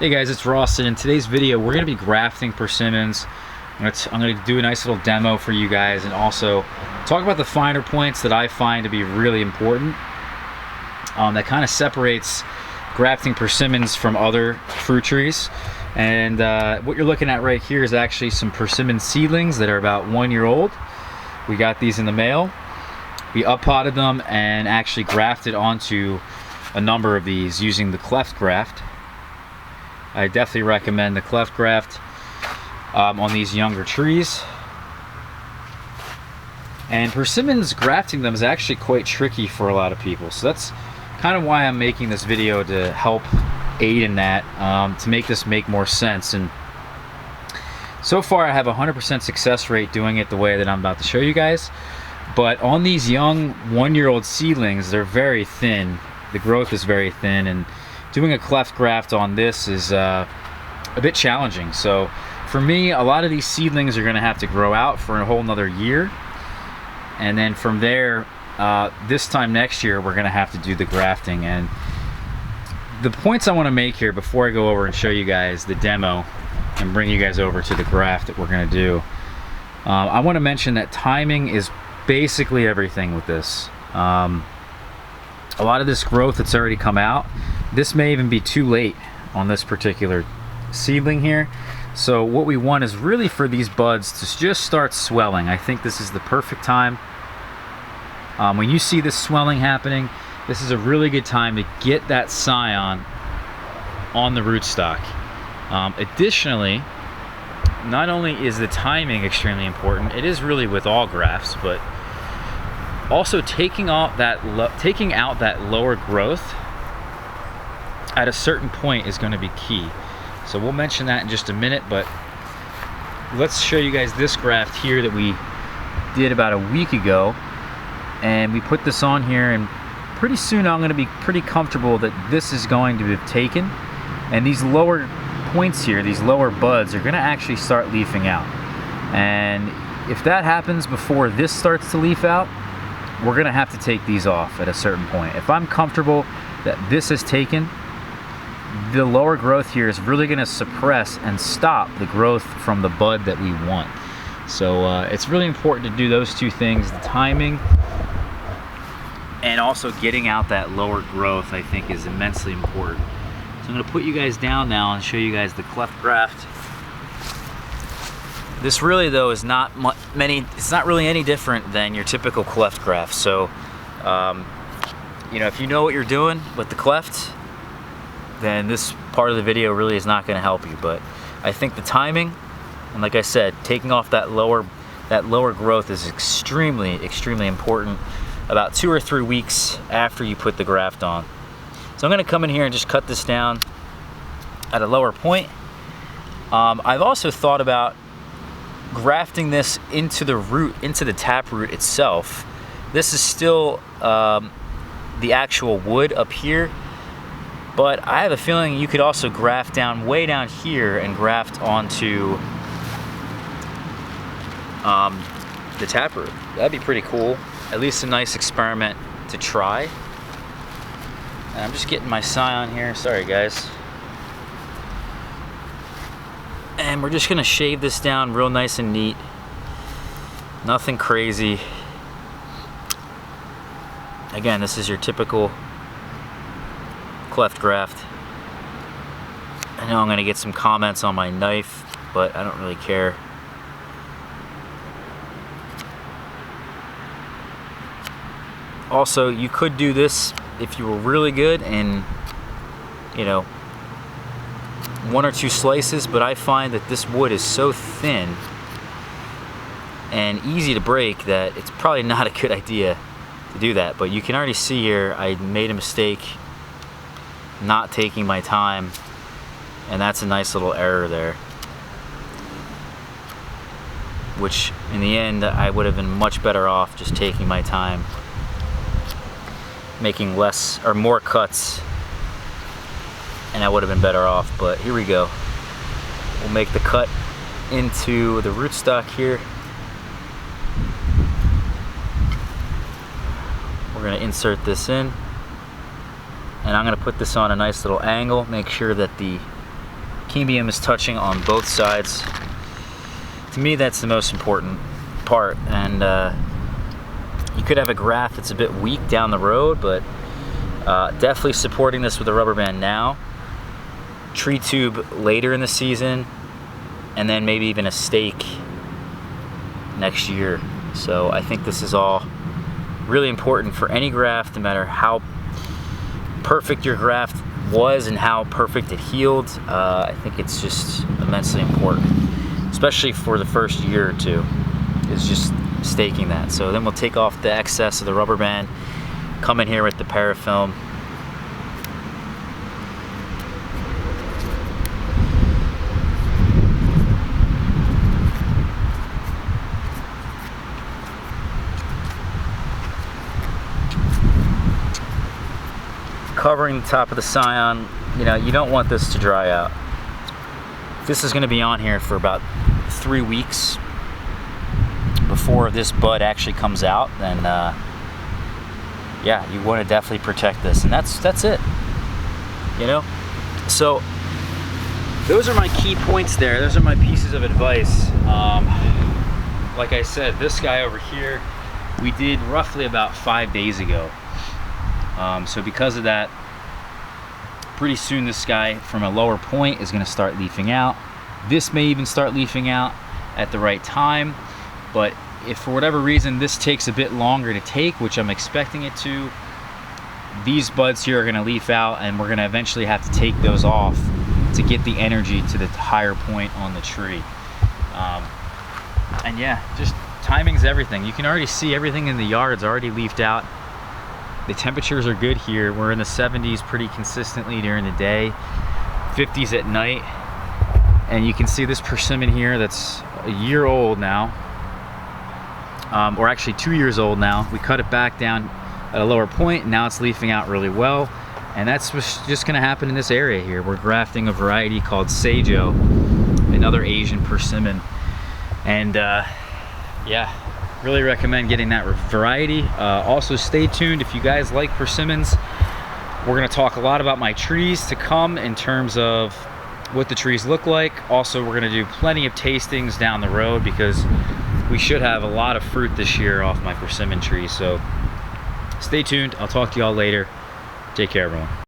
Hey guys, it's Ross, and in today's video we're going to be grafting persimmons. I'm going to do a nice little demo for you guys and also talk about the finer points that I find to be really important. That kind of separates grafting persimmons from other fruit trees. And what you're looking at right here is actually some persimmon seedlings that are about 1 year old. We got these in the mail. We up-potted them and actually grafted onto a number of these using the Cleft graft. I definitely recommend the Cleft graft on these younger trees. And persimmons, grafting them is actually quite tricky for a lot of people. So that's kind of why I'm making this video, to help aid in that, to make this make more sense. And so far I have a 100% success rate doing it the way that I'm about to show you guys. But on these young 1 year old seedlings, they're very thin. The growth is very thin, and doing a Cleft graft on this is a bit challenging. So for me, a lot of these seedlings are going to have to grow out for a whole nother year, and then from there, this time next year, we're going to have to do the grafting. And the points I want to make here before I go over and show you guys the demo and bring you guys over to the graft that we're going to do, I want to mention that timing is basically everything with this. A lot of this growth that's already come out, this may even be too late on this particular seedling here. So what we want is really for these buds to just start swelling. I think this is the perfect time. When you see this swelling happening, this is a really good time to get that scion on the rootstock. Additionally, not only is the timing extremely important, it is really with all grafts, but also taking out that lower growth at a certain point is going to be key. So we'll mention that in just a minute, but let's show you guys this graft here that we did about a week ago. And we put this on here, and pretty soon I'm going to be pretty comfortable that this is going to be taken. And these lower points here, these lower buds, are going to actually start leafing out. And if that happens before this starts to leaf out, we're going to have to take these off at a certain point. If I'm comfortable that this is taken, the lower growth here is really going to suppress and stop the growth from the bud that we want. So it's really important to do those two things, the timing and also getting out that lower growth, I think, is immensely important. So I'm going to put you guys down now and show you guys the Cleft graft. This really, though, is it's not really any different than your typical Cleft graft. So, you know, if you know what you're doing with the Cleft, then this part of the video really is not going to help you. But I think the timing, and like I said, taking off that lower growth is extremely important about 2 or 3 weeks after you put the graft on. So I'm going to come in here and just cut this down at a lower point. I've also thought about grafting this into the root, into the taproot itself. This is still the actual wood up here, but I have a feeling you could also graft down way down here and graft onto the taproot. That'd be pretty cool. At least a nice experiment to try. And I'm just getting my scion here. Sorry guys. And we're just gonna shave this down real nice and neat. Nothing crazy. Again, this is your typical Cleft graft. I know I'm gonna get some comments on my knife, but I don't really care. Also, you could do this if you were really good in, you know, 1 or 2 slices, but I find that this wood is so thin and easy to break that it's probably not a good idea to do that. But you can already see here I made a mistake not taking my time, and that's a nice little error there, which in the end I would have been much better off just taking my time, making less or more cuts, and I would have been better off. But here we go. We'll make the cut into the rootstock here. We're going to insert this in, and I'm going to put this on a nice little angle, make sure that the cambium is touching on both sides. To me, that's the most important part. And you could have a graft that's a bit weak down the road, but definitely supporting this with a rubber band now. Tree tube later in the season, and then maybe even a stake next year. So I think this is all really important for any graft, no matter how perfect your graft was and how perfect it healed. I think it's just immensely important, especially for the first year or two, is just staking that. So then we'll take off the excess of the rubber band, come in here with the parafilm. Covering the top of the scion. You know, you don't want this to dry out. This is going to be on here for about 3 weeks before this bud actually comes out. Then yeah, you want to definitely protect this, and that's it, you know. So those are my key points there. Those are my pieces of advice. Like I said, this guy over here we did roughly about 5 days ago. So because of that, pretty soon this guy from a lower point is going to start leafing out. This may even start leafing out at the right time, but if for whatever reason this takes a bit longer to take, which I'm expecting it to, these buds here are going to leaf out, and we're going to eventually have to take those off to get the energy to the higher point on the tree. And yeah, just timing's everything. You can already see everything in the yard's already leafed out. The temperatures are good here. We're in the 70s pretty consistently during the day, 50s at night. And you can see this persimmon here that's a year old now, or actually 2 years old now. We cut it back down at a lower point, and now it's leafing out really well. And that's what's just gonna happen in this area here. We're grafting a variety called Seijo, another Asian persimmon. And yeah, really recommend getting that variety. Also stay tuned if you guys like persimmons. We're going to talk a lot about my trees to come in terms of what the trees look like. Also, we're going to do plenty of tastings down the road, because we should have a lot of fruit this year off my persimmon trees. So stay tuned. I'll talk to y'all later. Take care, everyone.